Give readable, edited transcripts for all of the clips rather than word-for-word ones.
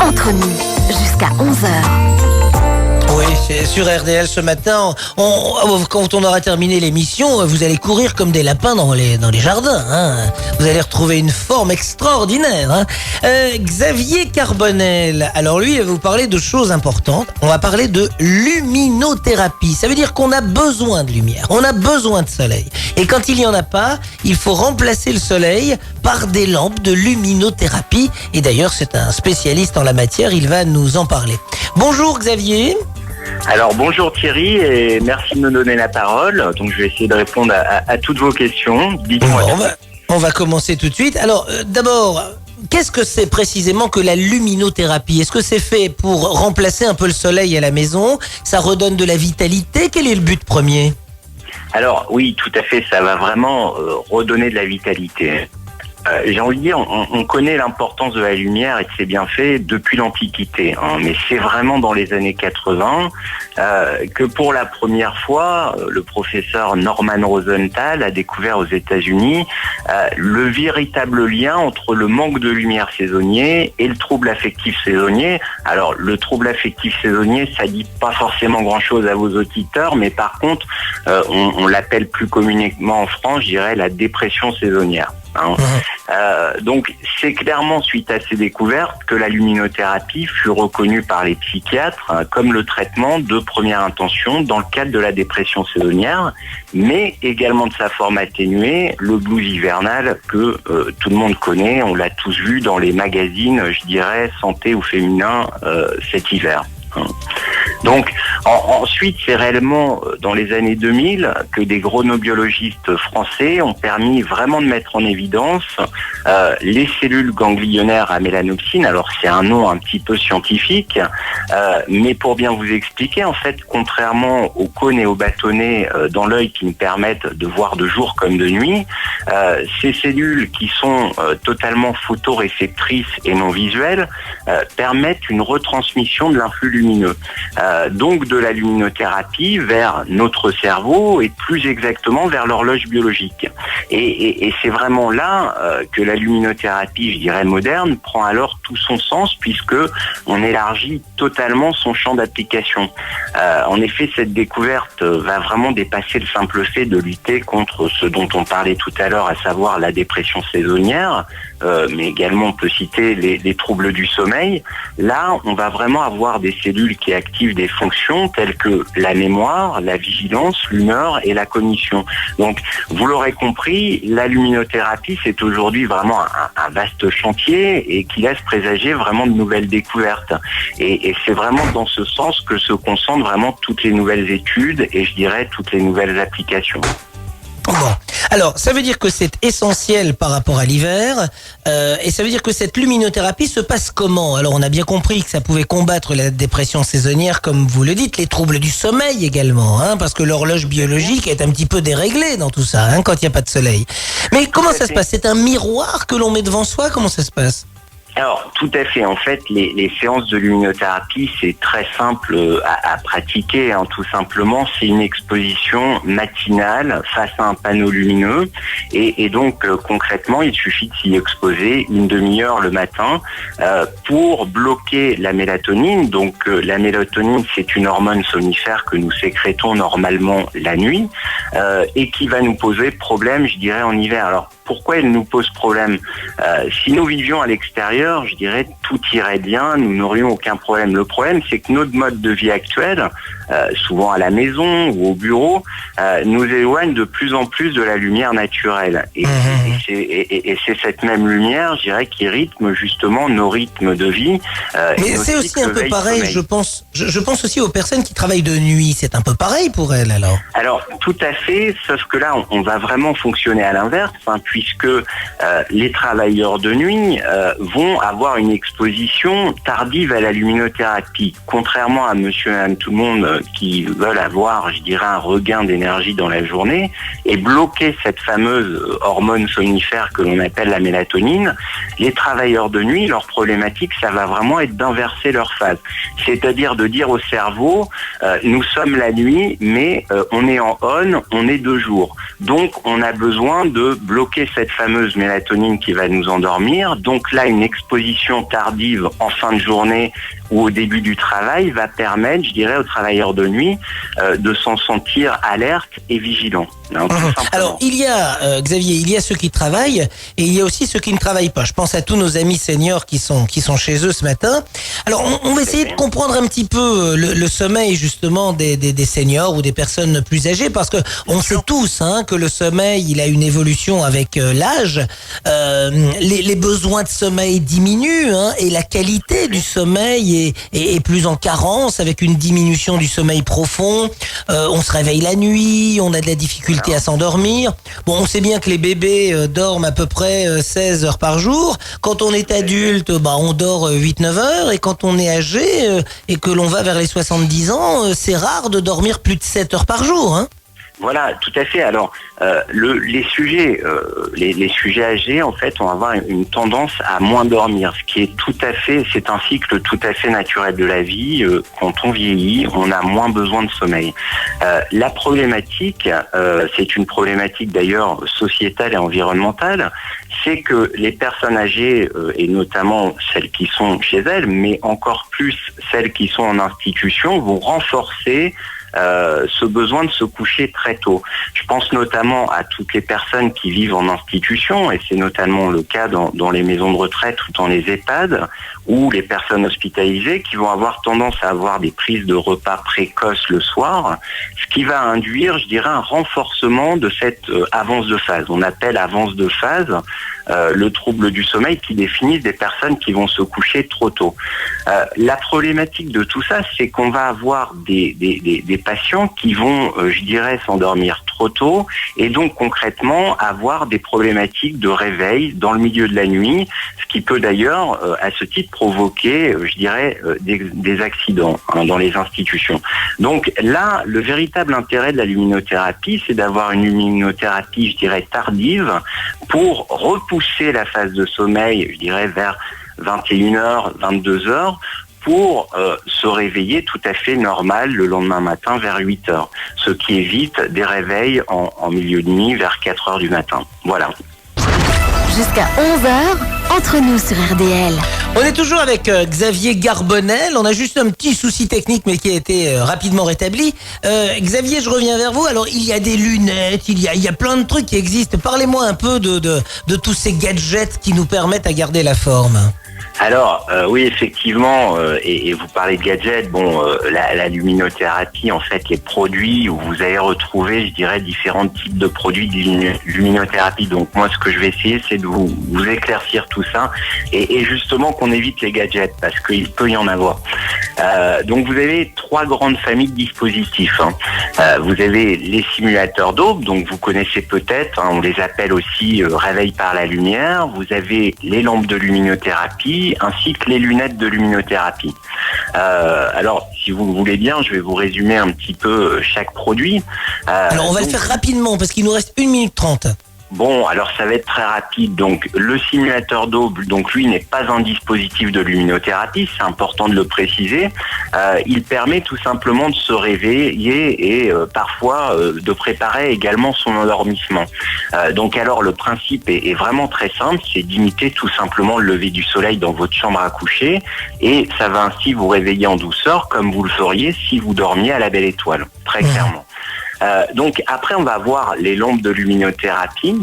Entre nous, jusqu'à 11h. Oui, c'est sur RDL ce matin. Quand on aura terminé l'émission, vous allez courir comme des lapins dans les jardins. Hein. Vous allez retrouver une forme extraordinaire. Hein. Xavier Carbonel, alors lui, il va vous parler de choses importantes. On va parler de luminothérapie. Ça veut dire qu'on a besoin de lumière, on a besoin de soleil. Et quand il n'y en a pas, il faut remplacer le soleil par des lampes de luminothérapie. Et d'ailleurs, c'est un spécialiste en la matière, il va nous en parler. Bonjour Xavier. Alors bonjour Thierry et merci de me donner la parole. Donc je vais essayer de répondre à toutes vos questions. Dites-moi. On va commencer tout de suite. Alors d'abord, qu'est-ce que c'est précisément que la luminothérapie? Est-ce que c'est fait pour remplacer un peu le soleil à la maison? Ça redonne de la vitalité? Quel est le but premier? Alors oui, tout à fait, ça va vraiment redonner de la vitalité. J'ai envie de dire, on connaît l'importance de la lumière et de ses bienfaits depuis l'Antiquité, hein, mais c'est vraiment dans les années 80 que pour la première fois, le professeur Norman Rosenthal a découvert aux États-Unis le véritable lien entre le manque de lumière saisonnier et le trouble affectif saisonnier. Alors, le trouble affectif saisonnier, ça dit pas forcément grand-chose à vos auditeurs, mais par contre, on l'appelle plus communément en France, je dirais, la dépression saisonnière. Hein. Donc c'est clairement suite à ces découvertes que la luminothérapie fut reconnue par les psychiatres comme le traitement de première intention dans le cadre de la dépression saisonnière, mais également de sa forme atténuée, le blues hivernal que tout le monde connaît, on l'a tous vu dans les magazines, je dirais, santé ou féminin cet hiver. Donc ensuite, c'est réellement dans les années 2000 que des chronobiologistes français ont permis vraiment de mettre en évidence les cellules ganglionnaires à mélanopsine. Alors c'est un nom un petit peu scientifique, mais pour bien vous expliquer, en fait, contrairement aux cônes et aux bâtonnets dans l'œil qui nous permettent de voir de jour comme de nuit, ces cellules qui sont totalement photoréceptrices et non visuelles permettent une retransmission de l'influx lumineux. Donc de la luminothérapie vers notre cerveau et plus exactement vers l'horloge biologique. Et c'est vraiment là que la luminothérapie, je dirais moderne, prend alors tout son sens puisque on élargit totalement son champ d'application. En effet, cette découverte va vraiment dépasser le simple fait de lutter contre ce dont on parlait tout à l'heure, à savoir la dépression saisonnière, mais également on peut citer les troubles du sommeil. Là, on va vraiment avoir des cellules qui activent des fonctions telles que la mémoire, la vigilance, l'humeur et la cognition. Donc, vous l'aurez compris, la luminothérapie, c'est aujourd'hui vraiment un vaste chantier et qui laisse présager vraiment de nouvelles découvertes. Et c'est vraiment dans ce sens que se concentrent vraiment toutes les nouvelles études et je dirais toutes les nouvelles applications. Bon. Alors, ça veut dire que c'est essentiel par rapport à l'hiver, et ça veut dire que cette luminothérapie se passe comment? Alors, on a bien compris que ça pouvait combattre la dépression saisonnière, comme vous le dites, les troubles du sommeil également, hein, parce que l'horloge biologique est un petit peu déréglée dans tout ça, hein, quand il n'y a pas de soleil. Mais comment ça se passe? C'est un miroir que l'on met devant soi? Comment ça se passe? Alors, tout à fait. En fait, les séances de luminothérapie, c'est très simple à pratiquer. Hein, tout simplement, c'est une exposition matinale face à un panneau lumineux. Et donc, concrètement, il suffit de s'y exposer une demi-heure le matin pour bloquer la mélatonine. Donc, la mélatonine, c'est une hormone somnifère que nous sécrétons normalement la nuit et qui va nous poser problème, je dirais, en hiver. Alors, pourquoi elle nous pose problème? Si nous vivions à l'extérieur, je dirais tout irait bien, nous n'aurions aucun problème. Le problème, c'est que notre mode de vie actuel, souvent à la maison ou au bureau, nous éloigne de plus en plus de la lumière naturelle. Et c'est cette même lumière, je dirais, qui rythme justement nos rythmes de vie. Mais c'est aussi un peu pareil, je pense aussi aux personnes qui travaillent de nuit. C'est un peu pareil pour elles alors. Alors, tout à fait, sauf que là, on va vraiment fonctionner à l'inverse, hein, puisque les travailleurs de nuit vont avoir une exposition tardive à la luminothérapie. Contrairement à monsieur et madame tout le monde qui veulent avoir, je dirais, un regain d'énergie dans la journée et bloquer cette fameuse hormone somnifère que l'on appelle la mélatonine, les travailleurs de nuit, leur problématique, ça va vraiment être d'inverser leur phase. C'est-à-dire de dire au cerveau, nous sommes la nuit, mais on est en on est de jour. Donc, on a besoin de bloquer cette fameuse mélatonine qui va nous endormir. Donc là, une exposition tardive en fin de journée ou au début du travail va permettre, je dirais, aux travailleurs de nuit de s'en sentir alerte et vigilant. Alors, il y a, Xavier, il y a ceux qui travaillent et il y a aussi ceux qui ne travaillent pas. Je pense à tous nos amis seniors qui sont chez eux ce matin. Alors, on va essayer de comprendre un petit peu le sommeil, justement, des seniors ou des personnes plus âgées, parce que on sait tous que le sommeil, il a une évolution avec l'âge. Les besoins de sommeil diminuent et la qualité du sommeil est plus en carence, avec une diminution du sommeil profond. On se réveille la nuit, on a de la difficulté à s'endormir. Bon, on sait bien que les bébés dorment à peu près 16 heures par jour. Quand on est adulte, on dort 8-9 heures. Et quand on est âgé et que l'on va vers les 70 ans, c'est rare de dormir plus de 7 heures par jour. Voilà, tout à fait. Alors, les sujets âgés, en fait, vont avoir une tendance à moins dormir, ce qui est c'est un cycle tout à fait naturel de la vie. Quand on vieillit, on a moins besoin de sommeil. La problématique, c'est une problématique d'ailleurs sociétale et environnementale, c'est que les personnes âgées, et notamment celles qui sont chez elles, mais encore plus celles qui sont en institution, vont renforcer ce besoin de se coucher très tôt. Je pense notamment à toutes les personnes qui vivent en institution, et c'est notamment le cas dans les maisons de retraite ou dans les EHPAD, ou les personnes hospitalisées qui vont avoir tendance à avoir des prises de repas précoces le soir, ce qui va induire, je dirais, un renforcement de cette avance de phase. On appelle avance de phase le trouble du sommeil qui définit des personnes qui vont se coucher trop tôt. La problématique de tout ça, c'est qu'on va avoir des patients qui vont, je dirais, s'endormir trop tôt et donc concrètement avoir des problématiques de réveil dans le milieu de la nuit, ce qui peut d'ailleurs, à ce titre, provoquer, je dirais, des accidents dans les institutions. Donc là, le véritable intérêt de la luminothérapie, c'est d'avoir une luminothérapie, je dirais, tardive pour repousser la phase de sommeil, je dirais, vers 21h, 22h, pour se réveiller tout à fait normal le lendemain matin vers 8h, ce qui évite des réveils en milieu de nuit vers 4h du matin. Voilà. Jusqu'à 11h, entre nous sur RDL. On est toujours avec Xavier Garbonel. On a juste un petit souci technique, mais qui a été rapidement rétabli. Xavier, je reviens vers vous. Alors, il y a des lunettes, il y a plein de trucs qui existent. Parlez-moi un peu de tous ces gadgets qui nous permettent à garder la forme. Alors, oui, effectivement, et vous parlez de gadgets, la luminothérapie, en fait, les produits où vous allez retrouver, je dirais, différents types de produits de luminothérapie. Donc, moi, ce que je vais essayer, c'est de vous éclaircir tout ça et justement qu'on évite les gadgets parce qu'il peut y en avoir. Donc, vous avez 3 grandes familles de dispositifs. Vous avez les simulateurs d'aube, donc vous connaissez peut-être, on les appelle aussi réveil par la lumière. Vous avez les lampes de luminothérapie, ainsi que les lunettes de luminothérapie. Alors, si vous le voulez bien, je vais vous résumer un petit peu chaque produit. Alors, on va le faire rapidement, parce qu'il nous reste 1 minute 30. Bon, alors ça va être très rapide. Donc, le simulateur d'aube, donc lui n'est pas un dispositif de luminothérapie, c'est important de le préciser. Il permet tout simplement de se réveiller et parfois de préparer également son endormissement. Donc alors le principe est vraiment très simple, c'est d'imiter tout simplement le lever du soleil dans votre chambre à coucher et ça va ainsi vous réveiller en douceur comme vous le feriez si vous dormiez à la belle étoile, très clairement. Donc après on va voir les lampes de luminothérapie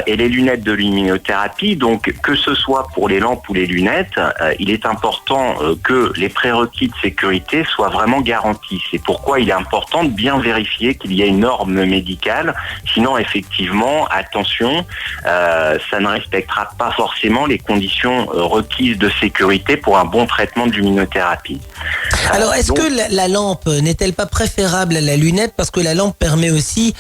et les lunettes de luminothérapie. Donc que ce soit pour les lampes ou les lunettes, il est important que les prérequis de sécurité soient vraiment garantis. C'est pourquoi il est important de bien vérifier qu'il y a une norme médicale. Sinon effectivement, attention, ça ne respectera pas forcément les conditions requises de sécurité pour un bon traitement de luminothérapie. Alors est-ce que la lampe n'est-elle pas préférable à la lunette parce que la lampe permet aussi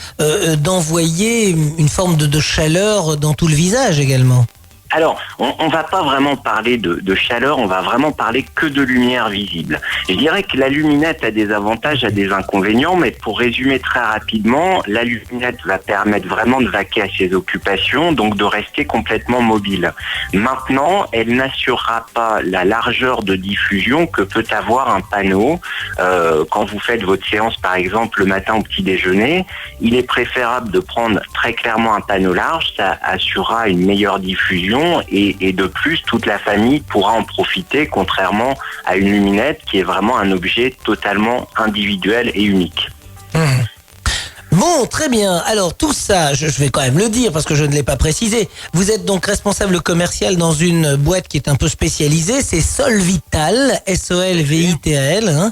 d'envoyer une forme de chaleur dans tout le visage également? Alors, on va pas vraiment parler de chaleur, on va vraiment parler que de lumière visible. Je dirais que la luminette a des avantages, a des inconvénients, mais pour résumer très rapidement, la luminette va permettre vraiment de vaquer à ses occupations, donc de rester complètement mobile. Maintenant, elle n'assurera pas la largeur de diffusion que peut avoir un panneau. Quand vous faites votre séance, par exemple, le matin au petit déjeuner, il est préférable de prendre très clairement un panneau large, ça assurera une meilleure diffusion. Et de plus, toute la famille pourra en profiter, contrairement à une luminette qui est vraiment un objet totalement individuel et unique. Bon, très bien. Alors tout ça, je vais quand même le dire parce que je ne l'ai pas précisé. Vous êtes donc responsable commercial dans une boîte qui est un peu spécialisée, c'est Solvital, Solvital, hein.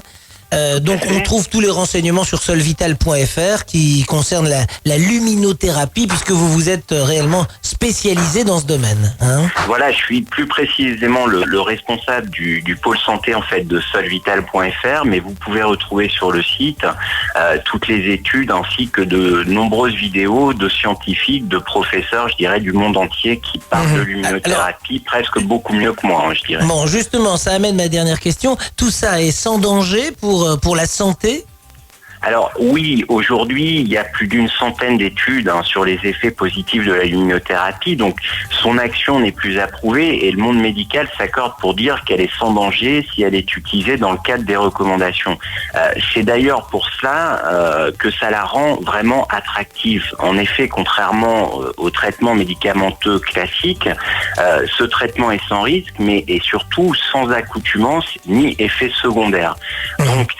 Donc on trouve tous les renseignements sur solvital.fr qui concernent la luminothérapie puisque vous êtes réellement spécialisé dans ce domaine. Hein. Voilà, je suis plus précisément le responsable du pôle santé en fait de solvital.fr, mais vous pouvez retrouver sur le site toutes les études ainsi que de nombreuses vidéos de scientifiques, de professeurs, je dirais, du monde entier qui parlent de luminothérapie presque beaucoup mieux que moi, hein, je dirais. Bon, justement, ça amène ma dernière question. Tout ça est sans danger pour la santé ? Alors oui, aujourd'hui, il y a plus d'une centaine d'études sur les effets positifs de la luminothérapie, donc son action n'est plus approuvée et le monde médical s'accorde pour dire qu'elle est sans danger si elle est utilisée dans le cadre des recommandations. C'est d'ailleurs pour cela que ça la rend vraiment attractive. En effet, contrairement au traitement médicamenteux classique, ce traitement est sans risque, mais est surtout sans accoutumance ni effet secondaire. Donc,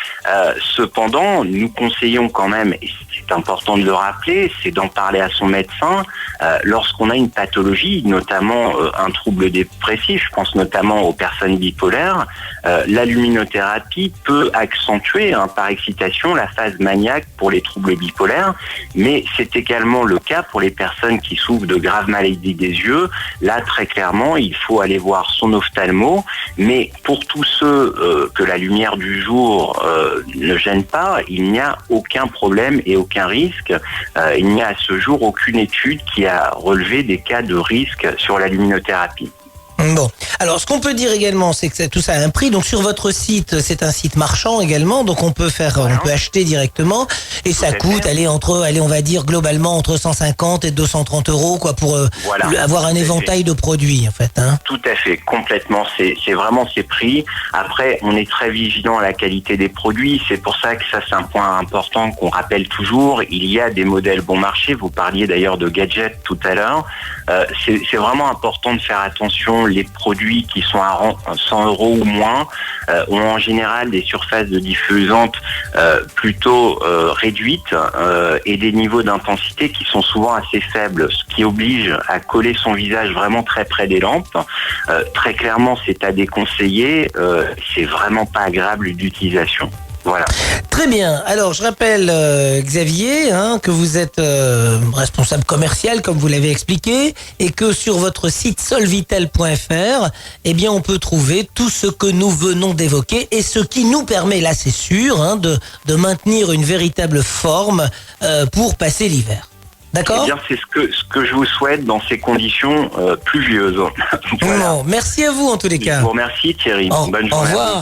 cependant, nous conseillons quand même, et c'est important de le rappeler, c'est d'en parler à son médecin lorsqu'on a une pathologie, notamment un trouble dépressif, je pense notamment aux personnes bipolaires. La luminothérapie peut accentuer par excitation la phase maniaque pour les troubles bipolaires, mais c'est également le cas pour les personnes qui souffrent de graves maladies des yeux. Là, très clairement, il faut aller voir son ophtalmo, mais pour tous ceux que la lumière du jour ne gêne pas, il n'y a aucun problème et aucun risque. Il n'y a à ce jour aucune étude qui a relevé des cas de risque sur la luminothérapie. Bon, alors ce qu'on peut dire également, c'est que tout ça a un prix. Donc sur votre site, c'est un site marchand également, donc on peut acheter directement et ça coûte, on va dire globalement entre 150 et 230 euros, quoi, pour avoir un éventail de produits, en fait. Hein. Tout à fait, complètement. C'est vraiment ces prix. Après, on est très vigilant à la qualité des produits. C'est pour ça que ça, c'est un point important qu'on rappelle toujours. Il y a des modèles bon marché. Vous parliez d'ailleurs de gadgets tout à l'heure. C'est vraiment important de faire attention. Les produits qui sont à 100 euros ou moins ont en général des surfaces de diffusantes plutôt réduites et des niveaux d'intensité qui sont souvent assez faibles, ce qui oblige à coller son visage vraiment très près des lampes. Très clairement, c'est à déconseiller. C'est vraiment pas agréable d'utilisation. Voilà. Très bien. Alors, je rappelle, Xavier, que vous êtes responsable commercial, comme vous l'avez expliqué, et que sur votre site solvital.fr, eh bien, on peut trouver tout ce que nous venons d'évoquer et ce qui nous permet, là, c'est sûr, de maintenir une véritable forme pour passer l'hiver. D'accord ? Eh bien, c'est ce que je vous souhaite dans ces conditions pluvieuses. Voilà. Bon, merci à vous, en tous les cas. Je vous remercie, Thierry. Bonne journée. Au revoir.